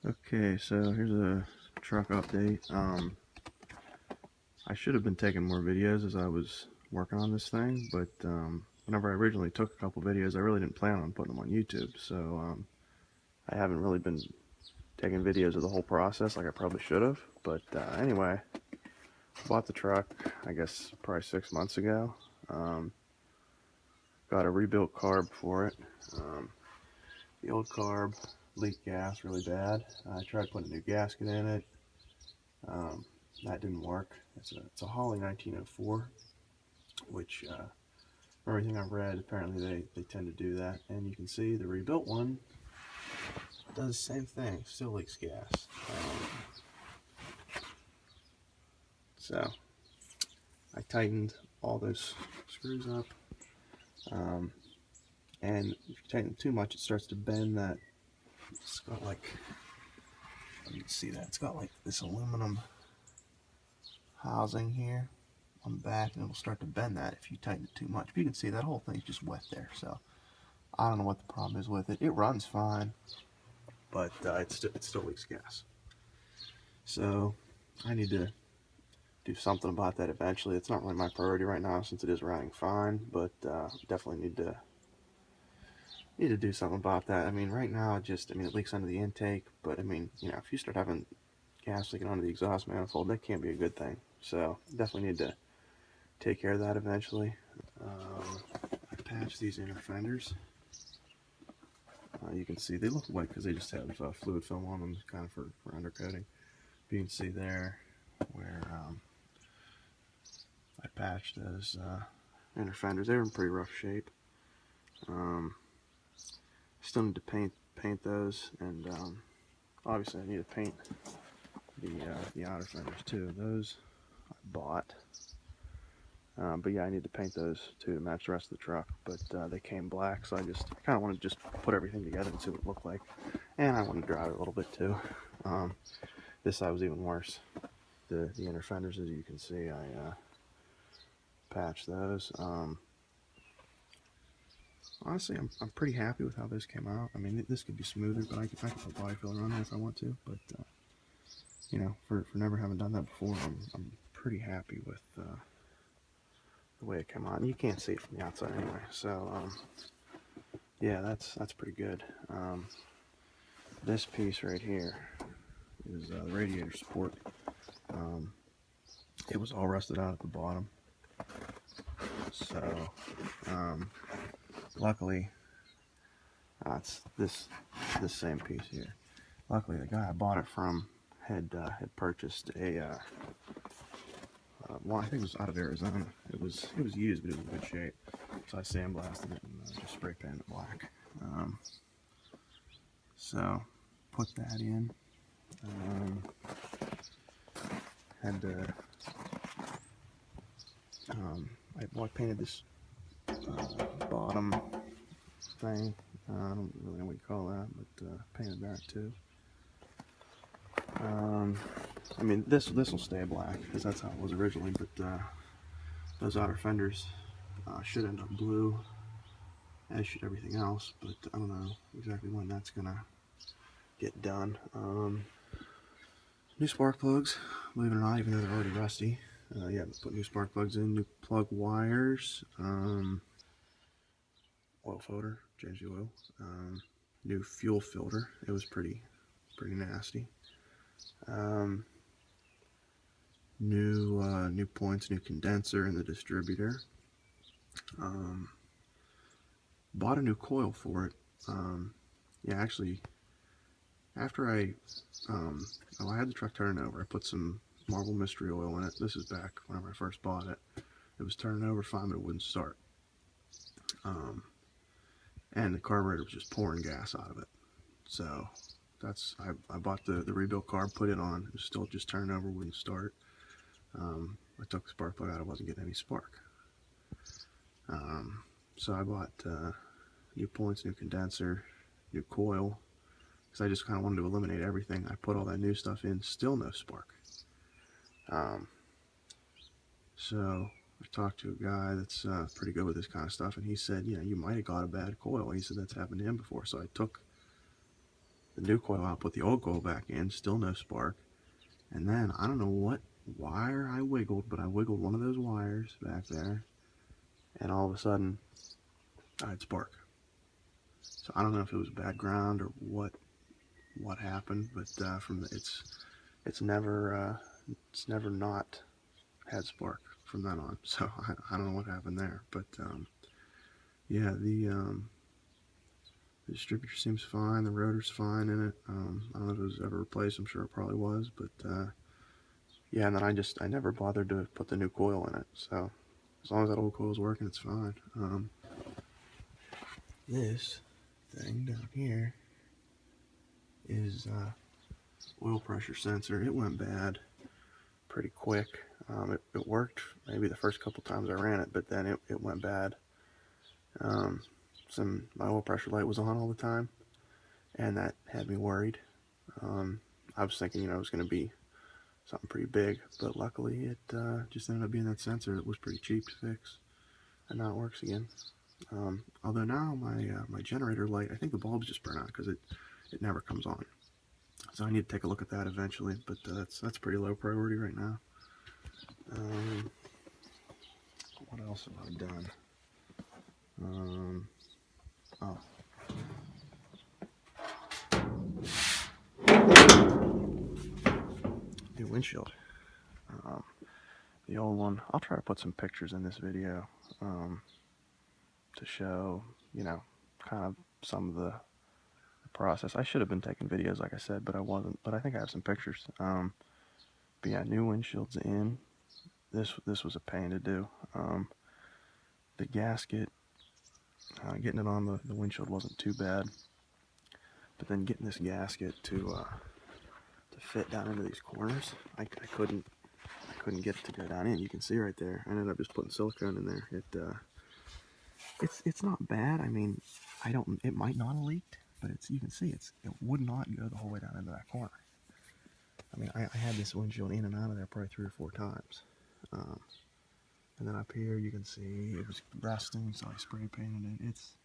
Okay, so here's a truck update. I should have been taking more videos as I was working on this thing, but whenever I originally took a couple videos, I really didn't plan on putting them on YouTube, so I haven't really been taking videos of the whole process like I probably should have. But anyway, bought the truck, I guess probably 6 months ago. Got a rebuilt carb for it. The old carb leaked gas really bad. I tried putting a new gasket in it. That didn't work. It's a Holly 1904, which from everything I've read, apparently they tend to do that. And you can see the rebuilt one does the same thing, still leaks gas. So I tightened all those screws up, and if you tighten it too much, it starts to bend that. It's got like, you can see that it's got like this aluminum housing here on the back, and it'll start to bend that if you tighten it too much. But you can see that whole thing's just wet there, so I don't know what the problem is with it. It runs fine, but it still leaks gas. So I need to do something about that eventually. It's not really my priority right now since it is running fine, but definitely need to do something about that. I mean, right now it leaks under the intake, but I mean, you know, if you start having gas leaking onto the exhaust manifold, that can't be a good thing. So definitely need to take care of that eventually. I patched these inner fenders. You can see they look white because they just have fluid film on them, kind of for undercoating. You can see there where I patched those inner fenders. They were in pretty rough shape. Still need to paint those, and obviously I need to paint the outer fenders too. Those I bought, but yeah, I need to paint those too to match the rest of the truck. But they came black, so I kind of want to just put everything together and see what it looked like, and I want to dry it a little bit too. This side was even worse. The inner fenders, as you can see, I patched those. Honestly, I'm pretty happy with how this came out. I mean, this could be smoother, but I can put body filler on there if I want to. But you know, for never having done that before, I'm pretty happy with the way it came out. And you can't see it from the outside anyway, so yeah, that's pretty good. This piece right here is the radiator support. It was all rusted out at the bottom, so luckily it's this same piece here. Luckily, the guy I bought it from had purchased a well, I think it was out of Arizona. It was used, but it was in good shape. So I sandblasted it and just spray painted it black. So put that in. Had to I painted this bottom thing. I don't really know what you call that, but painted that too. I mean, this will stay black because that's how it was originally, but those outer fenders should end up blue, as should everything else, but I don't know exactly when that's gonna get done. New spark plugs, believe it or not, even though they're already rusty. Yeah, put new spark plugs in, new plug wires, oil filter, change the oil, new fuel filter. It was pretty nasty. New points, new condenser in the distributor. Bought a new coil for it. Yeah, actually, after I had the truck turning over, I put some Marble Mystery Oil in it. This is back whenever I first bought it. It was turning over fine, but it wouldn't start. And the carburetor was just pouring gas out of it. So I bought the rebuilt carb, put it on. It was still just turning over, wouldn't start. I took the spark plug out, I wasn't getting any spark. So I bought new points, new condenser, new coil, because I just kind of wanted to eliminate everything. I put all that new stuff in, still no spark. So I talked to a guy that's pretty good with this kind of stuff, and he said, you know, you might have got a bad coil. He said that's happened to him before. So I took the new coil out, put the old coil back in, still no spark. And then I don't know what wire I wiggled, but I wiggled one of those wires back there, and all of a sudden I had spark. So I don't know if it was bad ground or what happened, but from the, it's never not had spark from then on. So I don't know what happened there, but yeah, the distributor seems fine, the rotor's fine in it. I don't know if it was ever replaced, I'm sure it probably was, but yeah, and then I never bothered to put the new coil in it, so as long as that old coil's working, it's fine. This thing down here is oil pressure sensor. It went bad pretty quick. It worked maybe the first couple times I ran it, but then it went bad. My oil pressure light was on all the time, and that had me worried. I was thinking, it was going to be something pretty big, but luckily it just ended up being that sensor. It was pretty cheap to fix, and now it works again. Although now my generator light, I think the bulbs just burn out because it never comes on. So I need to take a look at that eventually, but that's pretty low priority right now. What else have I done? Oh. The windshield. The old one. I'll try to put some pictures in this video to show, kind of some of the process. I should have been taking videos, like I said, but I wasn't. But I think I have some pictures. But yeah, new windshield's in. This was a pain to do. The gasket, getting it on the windshield wasn't too bad, but then getting this gasket to fit down into these corners, I couldn't get it to go down in. You can see right there. I ended up just putting silicone in there. It's not bad. I mean, it might not have leaked, but you can see it would not go the whole way down into that corner. I mean, I had this windshield in and out of there probably 3 or 4 times. And then up here you can see it was rusting, so I spray painted it. It's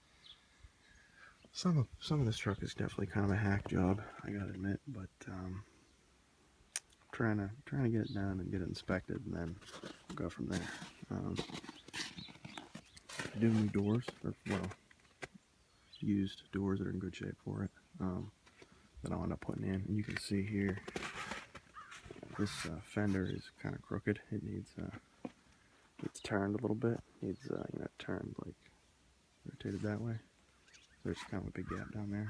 some of this truck is definitely kind of a hack job, I gotta admit, but trying to get it done and get it inspected, and then go from there. Do new doors, or used doors that are in good shape for it, that I'll end up putting in. And you can see here, this fender is kind of crooked. It needs turned a little bit. Needs turned, like rotated that way. There's kind of a big gap down there,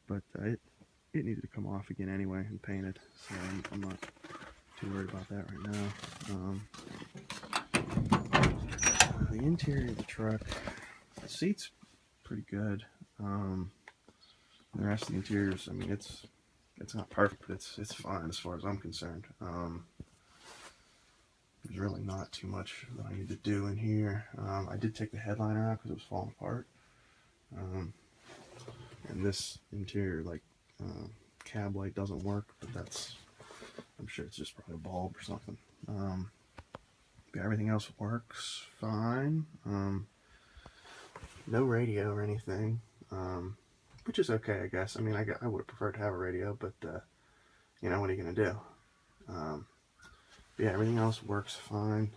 but it needed to come off again anyway and painted, so I'm not too worried about that right now. The interior of the truck, the seat's pretty good. The rest of the interiors, I mean, it's not perfect, but it's fine as far as I'm concerned. There's really not too much that I need to do in here. I did take the headliner out because it was falling apart. And this interior, cab light doesn't work, but I'm sure it's just probably a bulb or something. But everything else works fine. No radio or anything, which is okay, I guess. I mean, I would have preferred to have a radio, but what are you gonna do? Yeah, everything else works fine.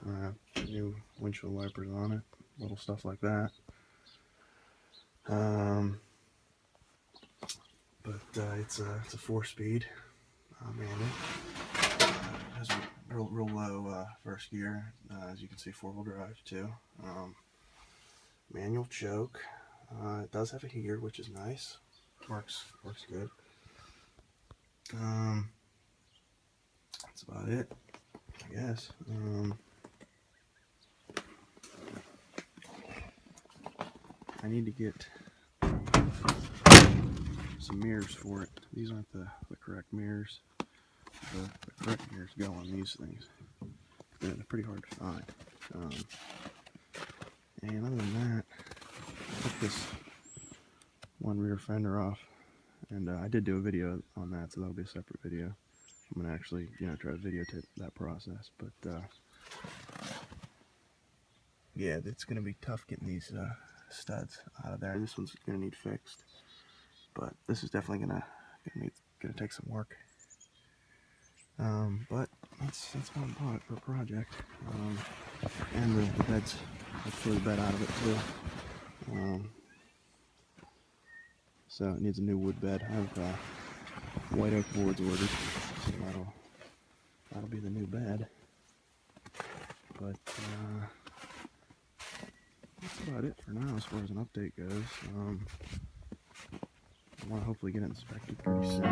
New windshield wipers on it, little stuff like that. But it's a 4-speed manual. Has a real low first gear, as you can see, 4-wheel drive too. Manual choke. It does have a heater, which is nice. Works good. That's about it, I guess. I need to get some mirrors for it. These aren't the correct mirrors. The correct mirrors go on these things. They're pretty hard to find. And other than that, I took this one rear fender off, and I did do a video on that, so that'll be a separate video. I'm gonna actually, try to videotape that process, but yeah, it's gonna be tough getting these studs out of there. This one's gonna need fixed. But this is definitely gonna take some work. But that's why I bought it, for a project. And the bed's, I threw the bed out of it too. So it needs a new wood bed. I have white oak boards ordered, so that'll be the new bed. But that's about it for now as far as an update goes. I want to hopefully get it inspected pretty soon.